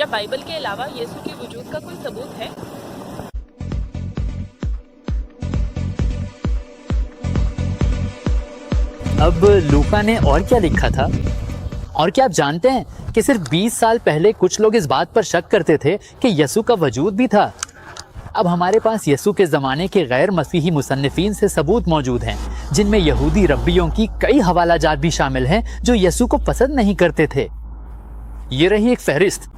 یا بائبل کے علاوہ یسوع کے وجود کا کوئی ثبوت ہے؟ اب لوکا نے اور کیا لکھا تھا؟ اور کیا آپ جانتے ہیں کہ صرف 20 سال پہلے کچھ لوگ اس بات پر شک کرتے تھے کہ یسوع کا وجود بھی تھا۔ اب ہمارے پاس یسوع کے زمانے کے غیر مسیحی مصنفین سے ثبوت موجود ہیں، جن میں یہودی ربیوں کی کئی حوالہ جات بھی شامل ہیں جو یسوع کو پسند نہیں کرتے تھے۔ یہ رہی ایک فہرست۔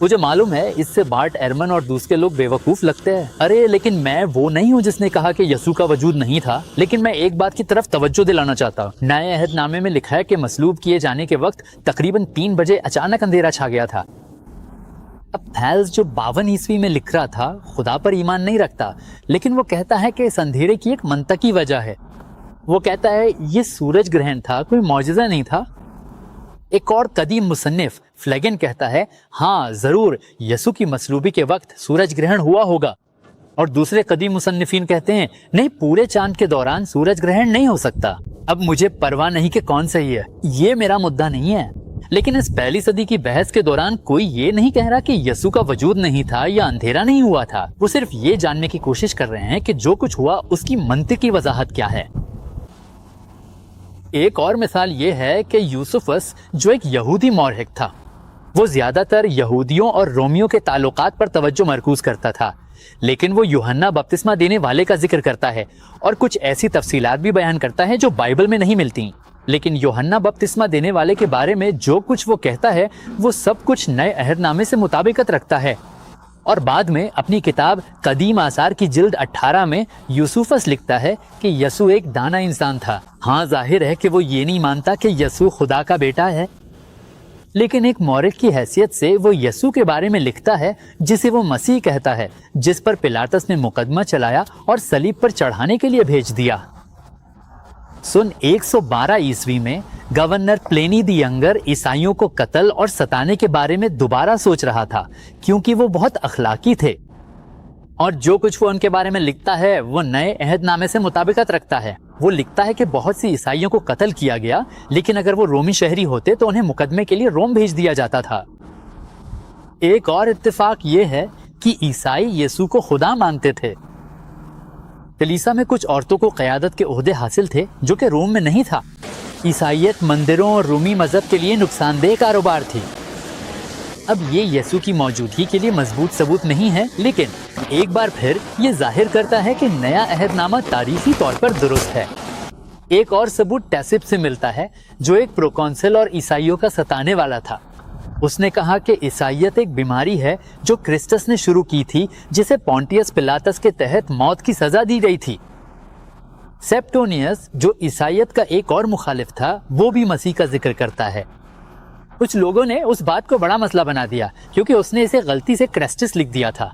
مجھے معلوم ہے اس سے بارٹ ایرمن اور دوسرے لوگ بیوقوف لگتے ہیں۔ ارے لیکن میں وہ نہیں ہوں جس نے کہا کہ یسوع کا وجود نہیں تھا، لیکن میں ایک بات کی طرف توجہ دلانا چاہتا ہوں۔ نئے عہد نامے میں لکھا ہے کہ مصلوب کیے جانے کے وقت تقریباً 3 بجے اچانک اندھیرا چھا گیا تھا۔ اب تھیلز جو 52 عیسوی میں لکھ رہا تھا خدا پر ایمان نہیں رکھتا، لیکن وہ کہتا ہے کہ اس اندھیرے کی ایک منطقی وجہ ہے۔ وہ کہتا ہے یہ سورج گرہن تھا، کوئی معجزہ نہیں تھا۔ ایک اور قدیم مصنف فلیگن کہتا ہے ہاں ضرور یسوع کی مصلوبی کے وقت سورج گرہن ہوا ہوگا، اور دوسرے قدیم مصنفین کہتے ہیں نہیں، پورے چاند کے دوران سورج گرہن نہیں ہو سکتا۔ اب مجھے پرواہ نہیں کہ کون صحیح ہے، یہ میرا مدعا نہیں ہے، لیکن اس پہلی صدی کی بحث کے دوران کوئی یہ نہیں کہہ رہا کہ یسوع کا وجود نہیں تھا یا اندھیرا نہیں ہوا تھا۔ وہ صرف یہ جاننے کی کوشش کر رہے ہیں کہ جو کچھ ہوا اس کی منطقی وضاحت کیا ہے۔ ایک اور مثال یہ ہے کہ یوسفس جو ایک یہودی مورخ تھا، وہ زیادہ تر یہودیوں اور رومیوں کے تعلقات پر توجہ مرکوز کرتا تھا، لیکن وہ یوحنا بپتسمہ دینے والے کا ذکر کرتا ہے اور کچھ ایسی تفصیلات بھی بیان کرتا ہے جو بائبل میں نہیں ملتی۔ لیکن یوحنا بپتسمہ دینے والے کے بارے میں جو کچھ وہ کہتا ہے وہ سب کچھ نئے عہد نامے سے مطابقت رکھتا ہے۔ اور بعد میں اپنی کتاب قدیم آثار کی جلد 18 میں یوسفس لکھتا ہے کہ یسوع ایک دانا انسان تھا۔ ہاں ظاہر ہے کہ وہ یہ نہیں مانتا کہ یسوع خدا کا بیٹا ہے، لیکن ایک مورخ کی حیثیت سے وہ یسوع کے بارے میں لکھتا ہے جسے وہ مسیح کہتا ہے، جس پر پلاطس نے مقدمہ چلایا اور صلیب پر چڑھانے کے لیے بھیج دیا۔ سن 112 عیسوی میں گورنر پلینی دی ینگر عیسائیوں کو قتل اور ستانے کے بارے میں دوبارہ سوچ رہا تھا، کیونکہ وہ بہت اخلاقی تھے، اور جو کچھ وہ ان کے بارے میں لکھتا ہے وہ نئے عہد نامے سے مطابقت رکھتا ہے۔ وہ لکھتا ہے کہ بہت سی عیسائیوں کو قتل کیا گیا، لیکن اگر وہ رومی شہری ہوتے تو انہیں مقدمے کے لیے روم بھیج دیا جاتا تھا۔ ایک اور اتفاق یہ ہے کہ عیسائی یسوع کو خدا مانتے تھے۔ کلیسا میں کچھ عورتوں کو قیادت کے عہدے حاصل تھے جو کہ روم میں نہیں تھا۔ عیسائیت مندروں اور رومی مذہب کے لیے نقصان دہ کاروبار تھی۔ اب یہ یسوع کی موجودگی کے لیے مضبوط ثبوت نہیں ہے، لیکن ایک بار پھر یہ ظاہر کرتا ہے کہ نیا عہد نامہ تاریخی طور پر درست ہے۔ ایک اور ثبوت ٹیسپ سے ملتا ہے جو ایک پروکونسل اور عیسائیوں کا ستانے والا تھا۔ اس نے کہا کہ عیسائیت ایک بیماری ہے جو کرسٹس نے شروع کی تھی، جسے پونٹیس پلاطس کے تحت موت کی سزا دی گئی تھی۔ سیپٹونیس جو عیسائیت کا ایک اور مخالف تھا، وہ بھی مسیح کا ذکر کرتا ہے۔ کچھ لوگوں نے اس بات کو بڑا مسئلہ بنا دیا کیونکہ اس نے اسے غلطی سے کرسٹس لکھ دیا تھا،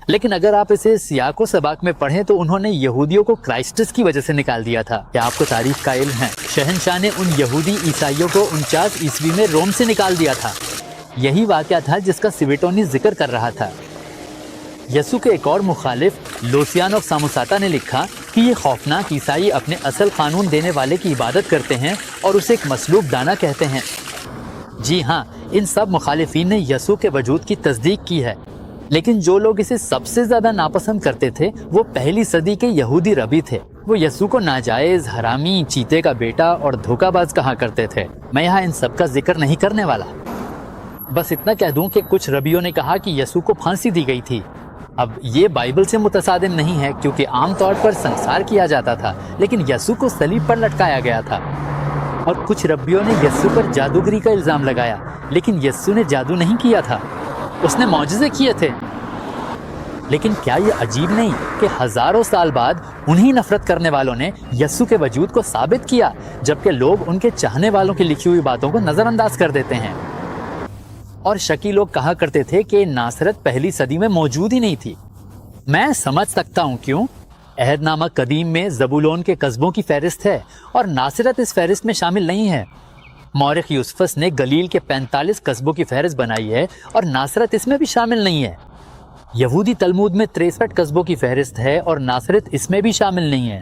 لیکن اگر آپ اسے سیاق و سباق میں پڑھیں تو انہوں نے یہودیوں کو کرائسٹس کی وجہ سے نکال دیا تھا۔ کیا آپ کو تاریخ کا علم ہے؟ شہنشاہ نے ان یہودی عیسائیوں کو 49 عیسوی میں روم سے نکال دیا تھا۔ یہی واقعہ تھا جس کا سویٹونی ذکر کر رہا تھا۔ یسوع کے ایک اور مخالف لوسیان آف ساموساتا نے لکھا کہ یہ خوفناک عیسائی اپنے اصل قانون دینے والے کی عبادت کرتے ہیں اور اسے ایک مصلوب دانا کہتے ہیں۔ جی ہاں، ان سب مخالفین نے یسوع کے وجود کی تصدیق کی ہے، لیکن جو لوگ اسے سب سے زیادہ ناپسند کرتے تھے وہ پہلی صدی کے یہودی ربی تھے۔ وہ یسوع کو ناجائز، حرامی، چیتے کا بیٹا اور دھوکہ باز کہا کرتے تھے۔ میں یہاں ان سب کا ذکر نہیں کرنے والا، بس اتنا کہہ دوں کہ کچھ ربیوں نے کہا کہ یسوع کو پھانسی دی گئی تھی۔ اب یہ بائبل سے متصادم نہیں ہے کیونکہ عام طور پر سنسار کیا جاتا تھا، لیکن یسوع کو صلیب پر لٹکایا گیا تھا۔ اور کچھ ربیوں نے یسوع پر جادوگری کا الزام لگایا، لیکن یسوع نے جادو نہیں کیا تھا، اس نے معجزے کیے تھے۔ لیکن کیا یہ عجیب نہیں کہ ہزاروں سال بعد انہی نفرت کرنے والوں نے یسوع کے وجود کو ثابت کیا، جبکہ لوگ ان کے چاہنے والوں کی لکھی ہوئی باتوں کو نظر انداز کر دیتے ہیں۔ اور شکی لوگ کہا کرتے تھے کہ ناصرت پہلی صدی میں موجود ہی نہیں تھی۔ میں سمجھ سکتا ہوں کیوں۔ عہد نامہ قدیم میں زبولون کے قصبوں کی فہرست ہے اور ناصرت اس فہرست میں شامل نہیں ہے۔ مورخ یوسفس نے گلیل کے 45 قصبوں کی فہرست بنائی ہے اور ناصرت اس میں بھی شامل نہیں ہے۔ یہودی تلمود میں 63 قصبوں کی فہرست ہے اور ناصرت اس میں بھی شامل نہیں ہے۔